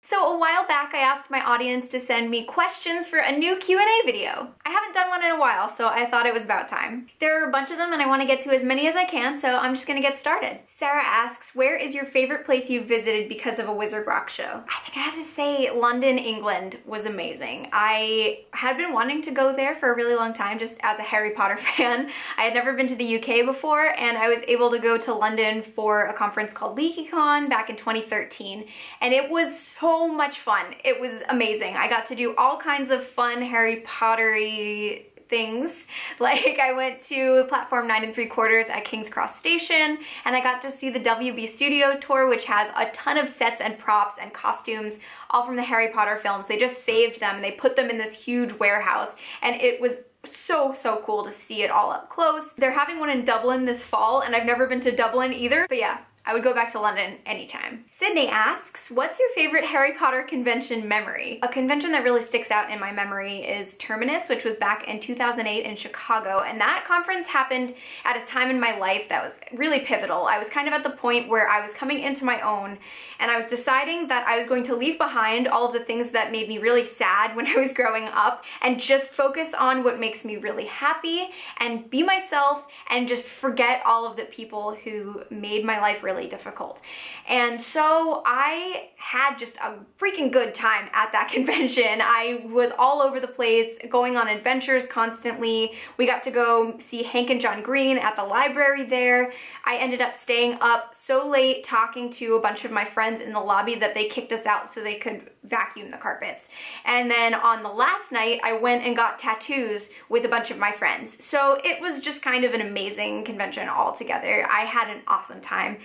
So a while back I asked my audience to send me questions for a new Q&A video. I haven't done one in a while, so I thought it was about time. There are a bunch of them and I want to get to as many as I can, so I'm just gonna get started. Sarah asks, where is your favorite place you visited because of a Wizard Rock show? I think I have to say London, England was amazing. I had been wanting to go there for a really long time just as a Harry Potter fan. I had never been to the UK before and I was able to go to London for a conference called LeakyCon back in 2013 and it was so much fun. It was amazing. I got to do all kinds of fun Harry Potter-y things. Like I went to platform 9 3/4 at King's Cross Station and I got to see the WB Studio Tour, which has a ton of sets and props and costumes all from the Harry Potter films. They just saved them and they put them in this huge warehouse and it was so cool to see it all up close. They're having one in Dublin this fall and I've never been to Dublin either, but yeah, I would go back to London anytime. Sydney asks, what's your favorite Harry Potter convention memory? A convention that really sticks out in my memory is Terminus, which was back in 2008 in Chicago, and that conference happened at a time in my life that was really pivotal. I was kind of at the point where I was coming into my own, and I was deciding that I was going to leave behind all of the things that made me really sad when I was growing up, and just focus on what makes me really happy, and be myself, and just forget all of the people who made my life really difficult. And so I had just a freaking good time at that convention. I was all over the place, going on adventures constantly. We got to go see Hank and John Green at the library there. I ended up staying up so late talking to a bunch of my friends in the lobby that they kicked us out so they could vacuum the carpets. And then on the last night, I went and got tattoos with a bunch of my friends. So it was just kind of an amazing convention altogether. I had an awesome time.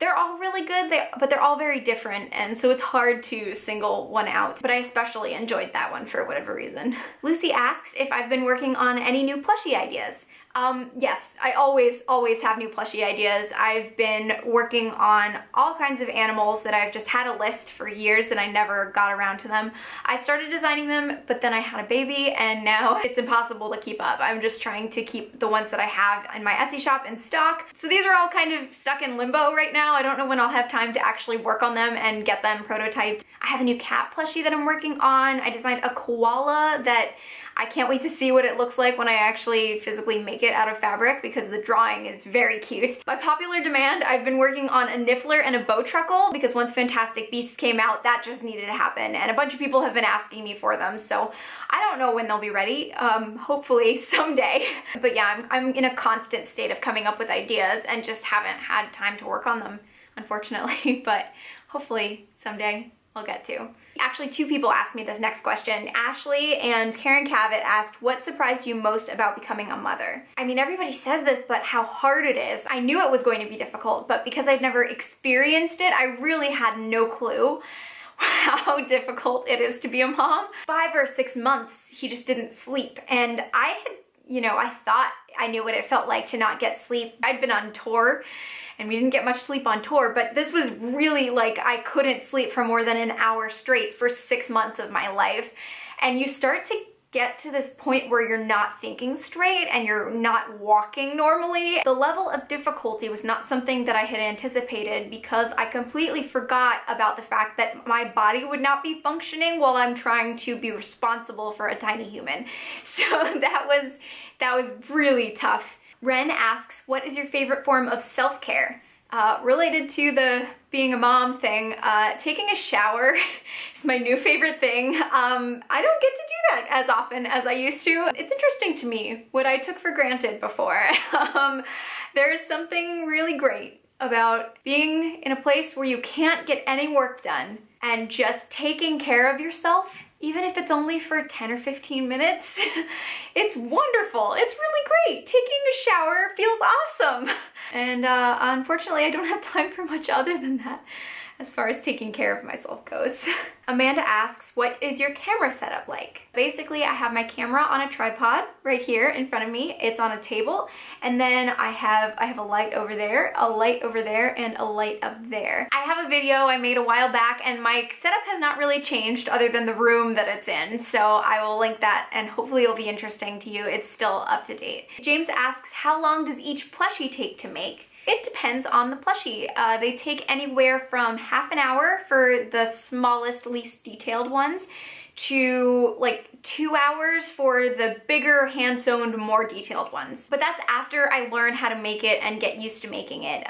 They're all really good, but they're all very different, and so it's hard to single one out. But I especially enjoyed that one for whatever reason. Lucy asks if I've been working on any new plushie ideas. Yes, I always have new plushie ideas. I've been working on all kinds of animals that I've just had a list for years and I never got around to them. I started designing them, but then I had a baby and now it's impossible to keep up. I'm just trying to keep the ones that I have in my Etsy shop in stock. So these are all kind of stuck in limbo right now. I don't know when I'll have time to actually work on them and get them prototyped. I have a new cat plushie that I'm working on. I designed a koala that I can't wait to see what it looks like when I actually physically make it out of fabric because the drawing is very cute. By popular demand, I've been working on a niffler and a bowtruckle because once Fantastic Beasts came out, that just needed to happen. And a bunch of people have been asking me for them, so I don't know when they'll be ready. Hopefully someday. But yeah, I'm in a constant state of coming up with ideas and just haven't had time to work on them, unfortunately. But hopefully someday I'll get to. Actually, two people asked me this next question. Ashley and Karen Cavett asked, what surprised you most about becoming a mother? I mean, everybody says this, but how hard it is. I knew it was going to be difficult, but because I've never experienced it, I really had no clue how difficult it is to be a mom. 5 or 6 months, he just didn't sleep. And I thought I knew what it felt like to not get sleep. I'd been on tour and we didn't get much sleep on tour, but this was really like I couldn't sleep for more than an hour straight for 6 months of my life. And you start to get to this point where you're not thinking straight and you're not walking normally. The level of difficulty was not something that I had anticipated because I completely forgot about the fact that my body would not be functioning while I'm trying to be responsible for a tiny human. So that was really tough. Ren asks, what is your favorite form of self-care? Related to the being a mom thing, taking a shower is my new favorite thing. I don't get to do that as often as I used to. It's interesting to me what I took for granted before. There's something really great about being in a place where you can't get any work done and just taking care of yourself. Even if it's only for 10 or 15 minutes, it's wonderful. It's really great. Taking a shower feels awesome. And unfortunately, I don't have time for much other than that as far as taking care of myself goes. Amanda asks, what is your camera setup like? Basically, I have my camera on a tripod right here in front of me. It's on a table, and then I have a light over there, a light over there, and a light up there. I have a video I made a while back, and my setup has not really changed other than the room that it's in, so I will link that, and hopefully it'll be interesting to you. It's still up to date. James asks, how long does each plushie take to make? It depends on the plushie. They take anywhere from half an hour for the smallest, least detailed ones to like 2 hours for the bigger, hand-sewn, more detailed ones. But that's after I learn how to make it and get used to making it.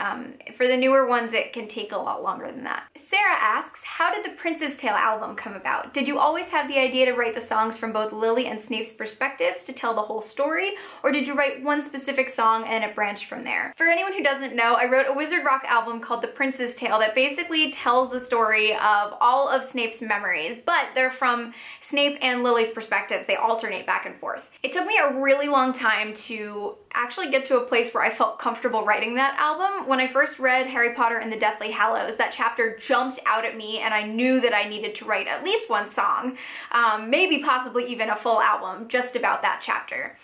For the newer ones, it can take a lot longer than that. Sarah asks, how did the Prince's Tale album come about? Did you always have the idea to write the songs from both Lily and Snape's perspectives to tell the whole story, or did you write one specific song and it branched from there? For anyone who doesn't know, I wrote a wizard rock album called The Prince's Tale that basically tells the story of all of Snape's memories, but they're from Snape and Lily's perspectives. They alternate back and forth. It took me a really long time to actually get to a place where I felt comfortable writing that album. When I first read Harry Potter and the Deathly Hallows, that chapter jumped out at me and I knew that I needed to write at least one song, maybe possibly even a full album just about that chapter.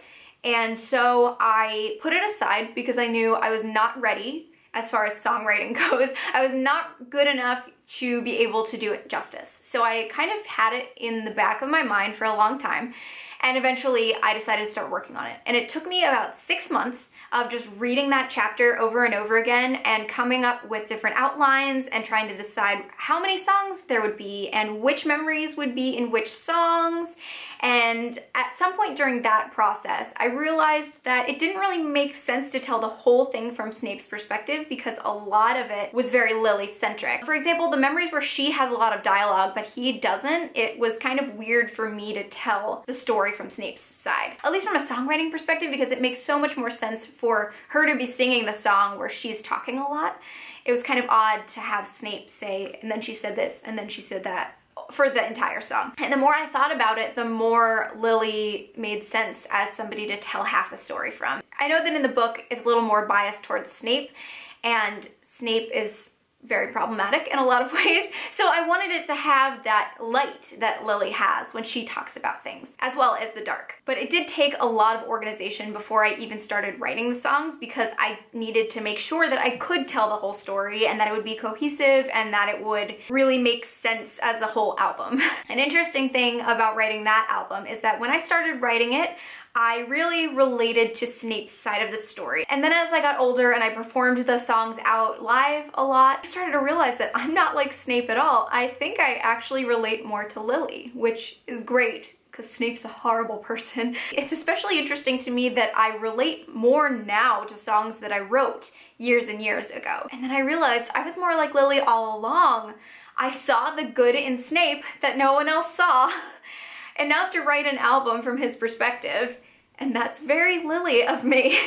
And so I put it aside because I knew I was not ready as far as songwriting goes. I was not good enough to be able to do it justice. So I kind of had it in the back of my mind for a long time, and eventually I decided to start working on it. And it took me about 6 months of just reading that chapter over and over again and coming up with different outlines and trying to decide how many songs there would be and which memories would be in which songs. And at some point during that process, I realized that it didn't really make sense to tell the whole thing from Snape's perspective because a lot of it was very Lily-centric. For example, the memories where she has a lot of dialogue but he doesn't, it was kind of weird for me to tell the story from Snape's side. At least from a songwriting perspective, because it makes so much more sense for her to be singing the song where she's talking a lot. It was kind of odd to have Snape say, and then she said this, and then she said that, for the entire song. And the more I thought about it, the more Lily made sense as somebody to tell half the story from. I know that in the book it's a little more biased towards Snape, and Snape is very problematic in a lot of ways. So I wanted it to have that light that Lily has when she talks about things, as well as the dark. But it did take a lot of organization before I even started writing the songs because I needed to make sure that I could tell the whole story and that it would be cohesive and that it would really make sense as a whole album. An interesting thing about writing that album is that when I started writing it, I really related to Snape's side of the story. And then as I got older and I performed the songs out live a lot, I started to realize that I'm not like Snape at all. I think I actually relate more to Lily, which is great because Snape's a horrible person. It's especially interesting to me that I relate more now to songs that I wrote years and years ago. And then I realized I was more like Lily all along. I saw the good in Snape that no one else saw. Enough to write an album from his perspective, and that's very Lily of me.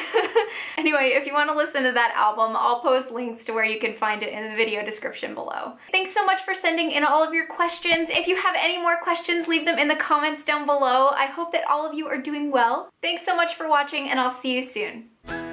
Anyway, if you want to listen to that album, I'll post links to where you can find it in the video description below. Thanks so much for sending in all of your questions. If you have any more questions, leave them in the comments down below. I hope that all of you are doing well. Thanks so much for watching, and I'll see you soon.